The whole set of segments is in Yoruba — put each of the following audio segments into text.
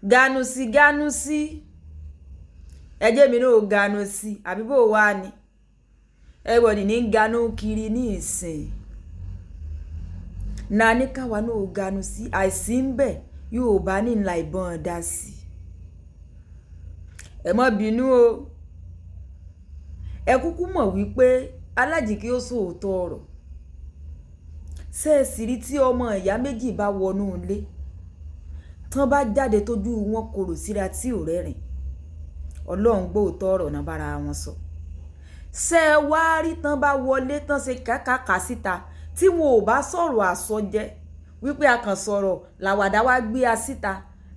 Ganusi ẹjẹ́ mi náà ganu sí àbí bó wá ni everybody ní ganu kiri ní ìsìn na ní káwa náà ganu sí àìsí ń bẹ̀ yóò bá ní ńlá ìbọn dá sí ẹ má bínú o ẹ kúkú mọ̀ wípé Alájìkí ó sòótọ́ ọ̀rọ̀ ṣẹ́ẹ̀sì rí tí ọmọ ìyá méjì bá wọnú ilé tán bá jáde tójú wọn korò síra tí ò rẹ́rìn Ọlọ́run gbóòótọ́ ọ̀rọ̀ náà bára wọn sọ ṣé ẹ wá rí tán bá wọlé tán ṣe kàkàkà síta tí wọn ò bá sọ̀rọ̀ àsọjẹ wípé a kàn sọ̀rọ̀ làwàdà wá gbé a síta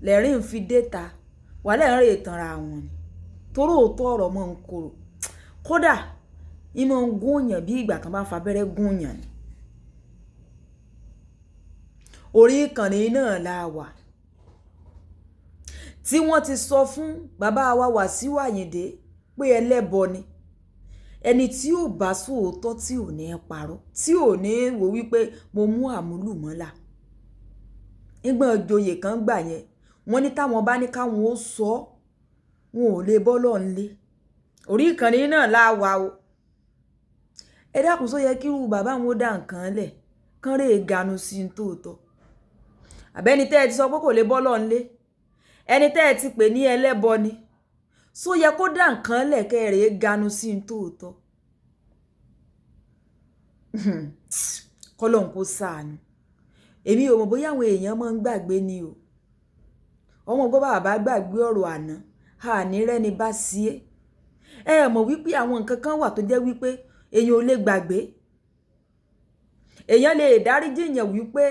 lẹ́rìn fi déta wà lẹ́rìn ìtanra wọn ni torí òótọ́ ọ̀rọ̀ mọ́ ń korò kódà ìmọ̀ ń gúnyàn bí ìgbà kan bá fa abẹ́rẹ́ gúnyàn ni orí ìkànnì náà la wà tí wọ́n ti sọ fún bàbá wa Wàsíù Àyìndé pé ẹlẹ́bọ ni ẹni tí ò bá sòótọ́ tí ò ní parọ́ tí ò ní wò wípé mo mú àmúlùmọ́là nígbà joyè kan gbà yẹn wọ́n ní táwọn bá ní káwọn ó sọ wọn ò lè bọ́ lọ́nlé orí ìkànnì náà la wà o ẹ dákun sọ yẹ kí irú bàbá wọn ó dá nǹkan lẹ̀ kán rè ganu sí ní tòótọ́ àbẹ́ni tẹ́ ẹ ti sọ pé kò lè bọ́ lọ́nlé ẹni tẹ́ ẹ ti pè ní ẹlẹ́bọ ni só yẹ kó dá nǹkan lẹ̀ kẹ́rẹ̀ẹ́ ganu sí ní tòótọ́ kọ́lọ́n kó ṣàánú èmi ò mọ̀ bóyá àwọn èèyàn máa ń gbàgbé ni o ọmọ gbọ́ bàbá gbàgbé ọ̀rọ̀ àná àní rẹ́ni bá sí ẹ mọ̀ wípé àwọn nǹkan kan wà tó jẹ́ wípé èèyàn ò lè gbàgbé èèyàn lè dáríjì yàn wípé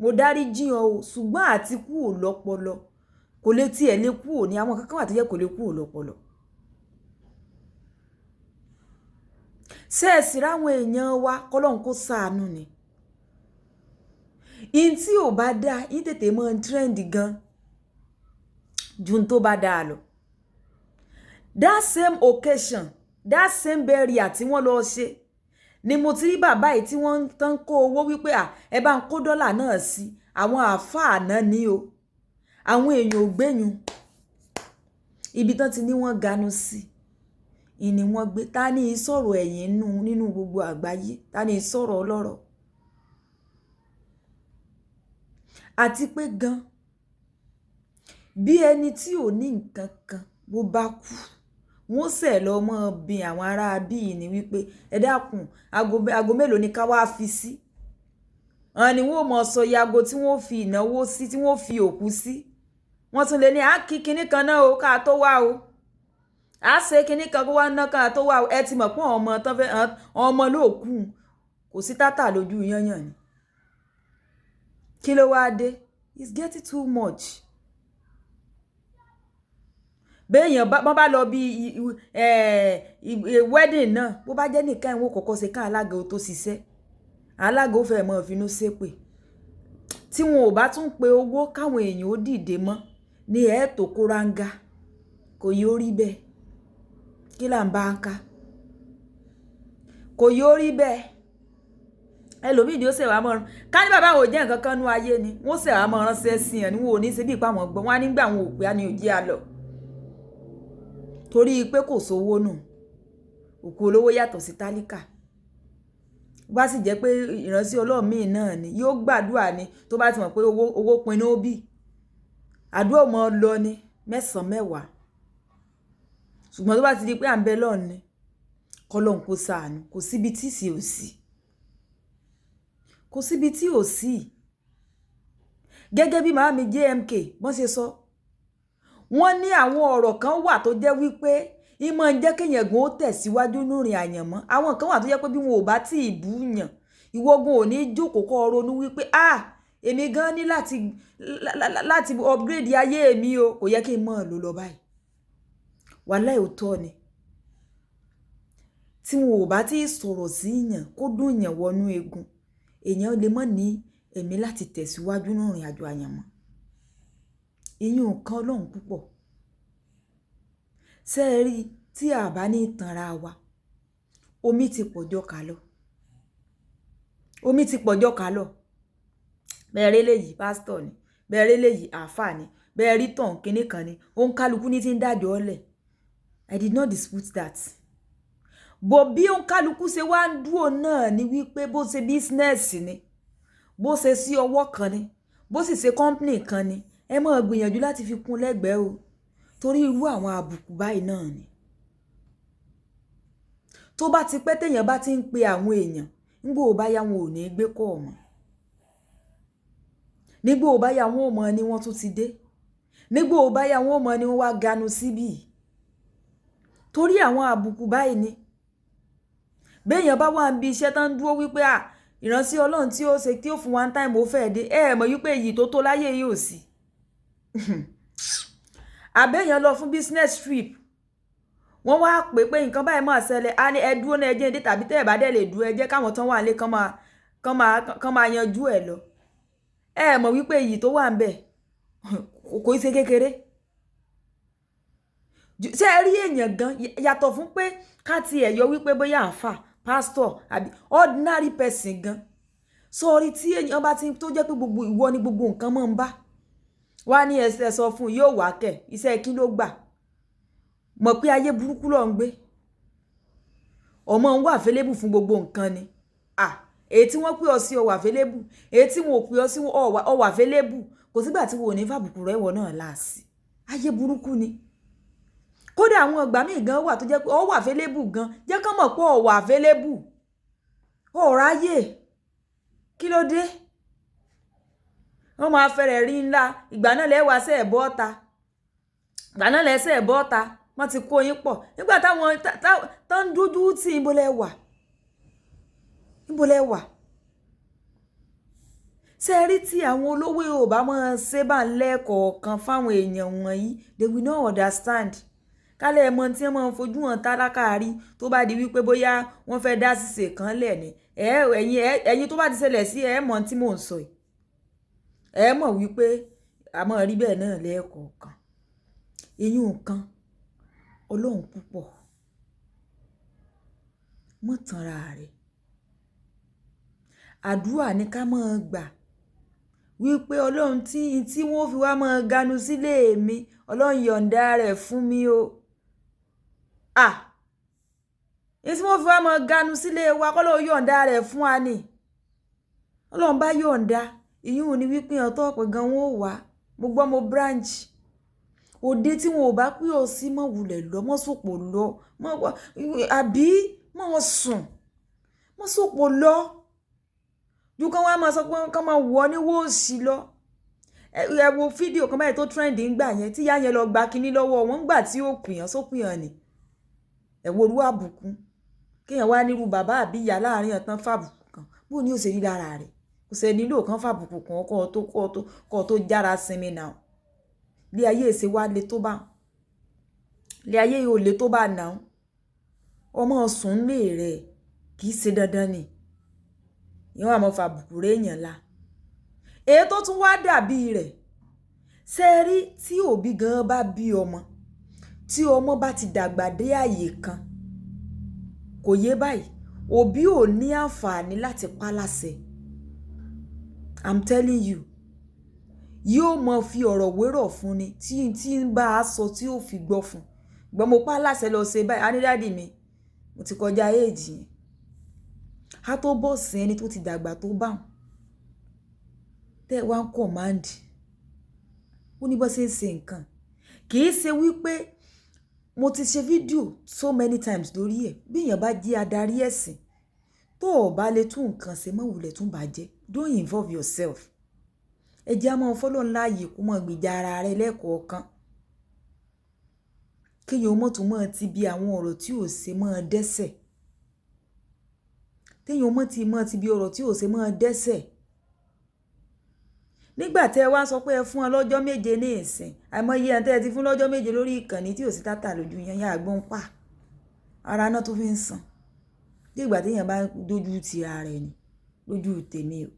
mo dáríjì ọ o ṣùgbọ́n àti kú ò lọ́pọlọ kò lè tiẹ̀ lè kú ò ní àwọn nǹkan kan wà tó jẹ́ kò lè kú ò lọ́pọlọ ṣẹ́ẹ̀sì ráwọn èèyàn wa kọ́lọ́n kó ṣàánú ni in tí ò bá dáa in tètè mọ́ trend gan ju tó bá dáa lọ that same occasion that same burial tí wọ́n lọ ṣe ni mo ti rí bàbá yìí tí wọ́n tán kó owó wípé ẹ bá ń kó dọ́là náà sí àwọn àáfàá náà ní o àwọn èèyàn ò gbẹ̀yìn ibi tán ti ní wọ́n ganu sí ìní wọ́n gbé ta ní ìsọ̀rọ̀ ẹ̀yìn nínú gbogbo àgbáyé ta ní ìsọ̀rọ̀ ọlọ́rọ̀ àti pé gan bí ẹni tí ò ní nǹkan kan bó bá kú wọ́n ṣẹ̀ lọ mọ́ bin àwọn ará bíi ní wípé ẹ dákun aago mélòó ni ká wá fi sí ni wọ́n mọ̀ sọ yago tí wọ́n fi ìnáwó sí tí wọ́n fi òkú sí wọ́n tún lè ní kí kinní kan náà o ká tó wá o ṣe kinní kan kó wá ná ká tó wá o ẹ ti mọ̀ pé ọmọ tán fẹ́ ọmọ lóòkù kò sí tátà lójú yányàn ni kí ló wá dé it's getting too much béèyàn bá lọ bí wedding náà bó bá jẹ́ nìkan ìwọ̀n kọ̀ọ̀kan ṣe ká alága tó ṣiṣẹ́ alága ó fẹ́ mọ́ ìfinú ṣépè tí wọn ò bá tún pe owó káwọn èèyàn ó dìde mọ́ ní tó kóranga kò yóò rí bẹ́ẹ̀ kí là ń bá ń ká kò yóò rí bẹ́ẹ̀ ẹlòmíì ni ó ṣèwà mọ́ ká ní bàbá àwọn ò jẹ́ nǹkan kan nú ayé ni wọ́n ṣèwà mọ́ ránṣẹ́ sí ẹ̀ ní wọn ò ní ṣe bí ìpá wọn gbọ́n wọn á nígbà wọn ò pé á ní òjì àlọ́ torí pé kò sówó nù òkú olówó yàtọ̀ sí tálíkà bá sì jẹ́ pé ìránṣẹ́ Ọlọ́run míì náà ni yóò gbàdúrà ni tó bá ti mọ̀ pé owó pinnu ó bì àdúrà mọ́ lọ ni mẹ́sàn-án mẹ́wàá ṣùgbọ́n tó bá ti di pé à ń bẹ lọ́run ni kọ́lọ́hun kó ṣàánú kò síbi tí sì ò sí kò síbi tí ò sí gẹ́gẹ́ bí màámi JMK bọ́n ṣe sọ wọ́n ní àwọn ọ̀rọ̀ kan wà tó jẹ́ wípé ìmọ̀ ń jẹ́ kéèyàn gan ó tẹ̀síwájú nírìn àyànmọ́ àwọn kan wà tó jẹ́ pé bí wọn ò bá tí ì bú yàn ìwọ́gun ò ní jókòó kọ́ ronú wípé èmi gan ní láti upgrade ayé mi o kò yẹ kí n mọ̀ ló lọ báyìí wàláhì òótọ́ ni tí wọn ò bá tí ì sọ̀rọ̀ sí yàn kó dùn yàn wọnú egun èèyàn lè mọ̀ ní ẹ̀mí láti tẹ̀síwájú nírìn àjò àyànmọ́ ìyún kan Ọlọ́run púpọ̀ ṣé ẹ rí tí a bá ní tanra wa omi ti pọ̀jọ́ ká lọ omi ti pọ̀jọ́ ká lọ bẹ̀rẹ̀ léyìí pásítọ̀ ni bẹ̀rẹ̀ léyìí àáfàá ni bẹ́ẹ̀ rí tàn kínní kan ni òun kálukú ní ti ń dájọ́ ọ̀lẹ̀. I did not dispute that. Bó bí òun kálukú ṣe wá ń dúró náà ni wípé bó ṣe bísínẹ́sì ni bó ṣe sí ọwọ́ kan ni bó sì ṣe kọ́ńpìnì kan ni ẹ máa gbìyànjú láti fi kún lẹ́gbẹ̀ẹ́ o torí irú àwọn àbùkù báyìí náà ni. Tó bá ti pẹ́ téèyàn bá ti ń pe àwọn èèyàn nígbà ó bá yá wọn ò ní gbé kọ́ ọ̀mọ́ nígbà ó bá yá wọn ò mọ̀ ni wọ́n tún ti dé nígbà ó bá yá wọn ò mọ̀ ni wọ́n wá ganu síbí torí àwọn àbùkù báyìí ni. Béèyàn bá wà níbi iṣẹ́ tán dúró wípé ìránṣẹ́ Ọlọ́run tí ó ṣe tí ó fún one time ó fẹ́ dé mọ̀ wípé èyí tó tó láyé yìí ò sí. Àbẹ́yàn lọ fún business trip wọ́n wá pè pé nǹkan báyìí máa ṣẹlẹ̀ á ní ẹ dúró náà ẹ jẹ́ dé tàbí tẹ́ ẹ̀ bá dẹ̀ lè dúró ẹ jẹ́ káwọn tán wà nílé kán máa yanjú ẹ̀ lọ. Mọ̀ wípé èyí tó wà ń bẹ̀ kò ṣe kékeré. Ṣé ẹ rí èèyàn gan yàtọ̀ fún pé ká ti ẹ̀ yọ wípé bóyá àáfà pastor àbí ordinary person gan sọrí tí èèyàn bá ti tó jẹ́ pé gbogbo ìwọ ni gbogbo nǹkan máa ń bá wá ní ẹsẹ̀ sọ fún yóò wá kẹ̀ iṣẹ́ kí ló gbà mọ̀ pé ayé burúkú ló ń gbé ọmọ ń wà fẹ́lẹ́bù fún gbogbo nǹkan ni èyí tí wọ́n pè ọ sí ọwà fẹ́lẹ́bù èyí tí wọn ò pè ọ sí ọwà fẹ́lẹ́bù kò sígbà tí wọn ò ní fàbùkù rẹ̀ wọ̀ náà láàsì ayé burúkú ni. Kódà àwọn ìgbà míì gan wà tó jẹ́ pé ó wà available gan jẹ́ kán mọ̀ pé ó wà available ó ráyè kí ló dé wọ́n máa fẹ́rẹ̀ rí ńlá ìgbà náà lẹ́wà sẹ́ ẹ̀bọ́ ọ̀ta ìgbà náà lẹ́sẹ̀ ẹ̀bọ́ ọ̀ta wọ́n ti kó yín pọ̀ nígbà táwọn tó ń dúdú tí ibo lẹ́wà ṣe rí tí àwọn olówó Yorùbá máa ṣe bá ń lẹ́ẹ̀kọ̀ọ̀kan fáwọn èèyàn wọ̀nyí they will not understand. Kálẹ̀ ẹ̀mọ́ tí wọ́n máa ń fojú hàn tálákà rí tó bá di wípé bóyá wọ́n fẹ́ dá ṣìṣe kan lẹ̀ ni ẹ̀yin tó bá ti ṣẹlẹ̀ sí mọ̀ tí mò ń sọ yìí mọ̀ wípé a máa rí bẹ́ẹ̀ náà lẹ́ẹ̀kọ̀ọ̀kan. Eyín kan Ọlọ́run púpọ̀ mọ̀ tanra rẹ̀ àdúrà ní ká máa gbà wípé Ọlọ́run tí wọ́n fi wá máa ganu sílé mi Ọlọ́run yọ̀ǹda rẹ̀ fún mi o. Tí wọ́n fi wá máa ganu sílé wa kọ́ ló yọ̀ǹda rẹ̀ fún wa ni Ọlọ́run bá yọ̀ǹda ìyún ni wípé ọ̀tọ̀ ọ̀pẹ̀ gan wọn ò wá mo gbọ́ mo branch òde tí wọn ò bá pín ọ sí mọ̀ wulẹ̀ lọ mọ̀ sòpò lọ àbí mọ̀ sùn mọ̀ sòpò lọ ju kán wá máa sọ pé kán máa wọ ní wọ́ọ̀sì lọ. Ẹ wo fídíò kan báyìí tó trend ń gbà yẹn tí yá yẹn lọ gba kinní lọ́wọ́ wọn gbà tí ó pìyàn sópìyàn ni ẹ wo orú àbùkù kéèyàn wá nírú bàbá àbí ìyá láàrin ọ̀tán fàbùkù kan bó ni ó ṣe rí lára rẹ̀ kò ṣe nílò kan fàbùkù kan kọ́ tó jára sinmi náà ilé ayé èsè wá le tó bá ilé ayé yóò le tó bá náà ọmọ sùn lè rẹ̀ kì í ṣe dandan ni ìwọ̀n àmọ́ fàbùkù rẹ̀ èèyàn la èyí tó tún wá dàbí rẹ̀ ṣe rí tí òbí gan bá bí ọmọ tí ọmọ bá ti dàgbà dé àyè kan kò yé báyìí òbí ò ní àǹfààní láti pa láṣẹ I'm telling you yóò mọ fi ọ̀rọ̀ wérọ̀ fún ni tí ń bá a sọ tí ó fi gbọ́ fún gbọ́n mo pa láṣẹ lọ ṣe báyìí anídàdì mi mo ti kọjá éèjì yẹn a tó bọ́ sí ẹni tó ti dàgbà tó bá wọn tẹ́ wá ń kọ̀máǹdì ó ní bó ṣe ń ṣe nǹkan kì í ṣe wípé mo ti ṣe fídíò so many times lórí ẹ̀ bí èèyàn bá jẹ́ adarí ẹ̀sìn tó o bá lè tún nǹkan ṣe mọ́ wulẹ̀ tún bàjẹ́ don't involve yourself ẹ jẹ́ àmọ́ fọ́lọ́run láàyè kó mọ̀ gbèjà ara rẹ lẹ́ẹ̀kọ̀ọ̀kan kéèyàn mọ̀ tún mọ̀ ti bí àwọn ọ̀rọ̀ tí ò ṣe mọ́ dẹ́ṣẹ̀ téèyàn mọ̀ ti bí ọ̀rọ̀ tí ò ṣe mọ́ dẹ́ṣẹ̀ nígbà tẹ́ wá sọ pé ẹ fún ọ lọ́jọ́ méje ní ìsìn àìmọye ẹ̀ tẹ́ ẹ ti fún lọ́jọ́ méje lórí ìkànnì tí ò sí tátà lójú yẹn yá àgbọn pa ara náà tó fi ń sàn nígbà téèyàn bá dójú ti ara ẹ̀ ní lójú tèmi o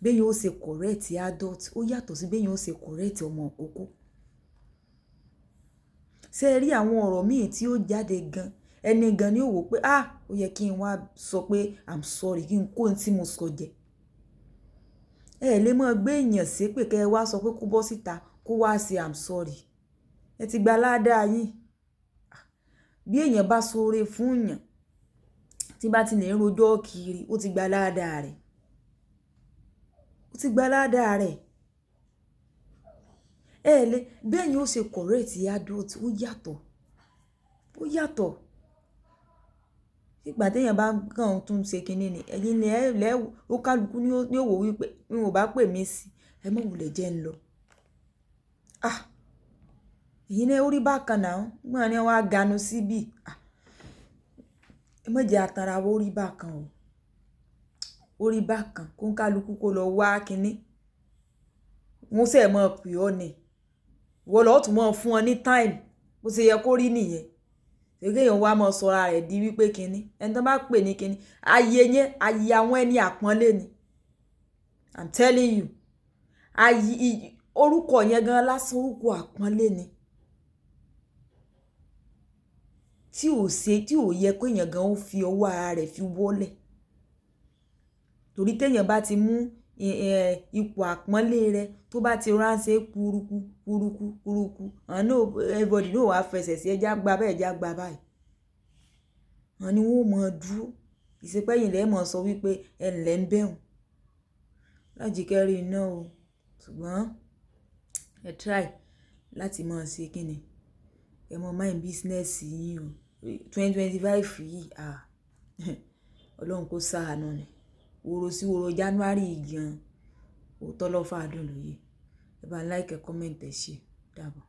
béèyàn ó ṣe correct adult ó yàtọ̀ sí béèyàn ó ṣe correct ọmọ òkókó ṣe rí àwọn ọ̀rọ̀ míì tí ó jáde gan ẹni gan ni ó wò pé ó yẹ kí n wá sọ pé I'm sorry kí n kó ohun tí mo sọ jẹ ẹ lè mọ́ gbé èèyàn ṣépè kẹ́ ẹ wá sọ pé kó bọ́ síta kó wá ṣe I'm sorry ẹ ti gba ládàá yín bí èèyàn bá ṣoore fún èèyàn tí bá ti lè ń rojọ́ kiri ó ti gba ládàá rẹ̀ ó ti gba ládàá rẹ̀ ẹ lè bẹ́ẹ̀ ni ó ṣe correct adult ó yàtọ̀ ìgbà téèyàn bá kàn tún ṣe kinní ni ẹ̀yin ni ẹ ó kálukú ní òwò wípé mi ò bá pè mí sí ẹ mọ̀ wùlẹ̀ jẹ́ ń lọ èyí ní orí bákan náà gbọ́n ni wọ́n á ganu síbì ẹ mọ̀ jẹ́ àtàrà orí bákan o orí bákan kó ń kálukú kó lọ wá kinní wọ́n sẹ̀ mọ́ pè ọ́ ni wọ́n lọ́ọ́ tún mọ́ fún ọ ní time bó ṣe yẹ kó rí nìyẹn ṣèké èèyàn wá mọ́ sọ́ra rẹ̀ di wípé kinní ẹni tó bá pè ní kinní ayé yẹn ayé àwọn ẹni àpọ́nlé ni I'm telling you ayé orúkọ yẹn gan lásán orúkọ àpọ́nlé ni tí ò yẹ kó èèyàn gan ó fi ọwọ́ ara rẹ̀ fi wọ́lẹ̀ torí téèyàn bá ti mú ipò àpọ́nlé rẹ̀ tó bá ti ránṣẹ́ kúrúkú àná everybody náà wàá fẹsẹ̀ sí ẹja gba bẹ́ẹ̀ ẹja gba báyìí wọn ni wọn ò mọ̀ dúró ìsepẹ́yìn lẹ́ẹ̀ mọ̀ sọ wípé ẹ ǹlẹ́ ń bẹ̀rùn Lájíkẹ́rí iná o ṣùgbọ́n ẹ try láti mọ̀ ṣe kíni ẹ mọ̀ mind business yìí o 2025 yìí Ọlọ́run kó ṣàánú ni woro sí woro January gan òótọ́ lọ́fà dùn lóye ẹ bá like comment ẹ ṣe dàbọ̀.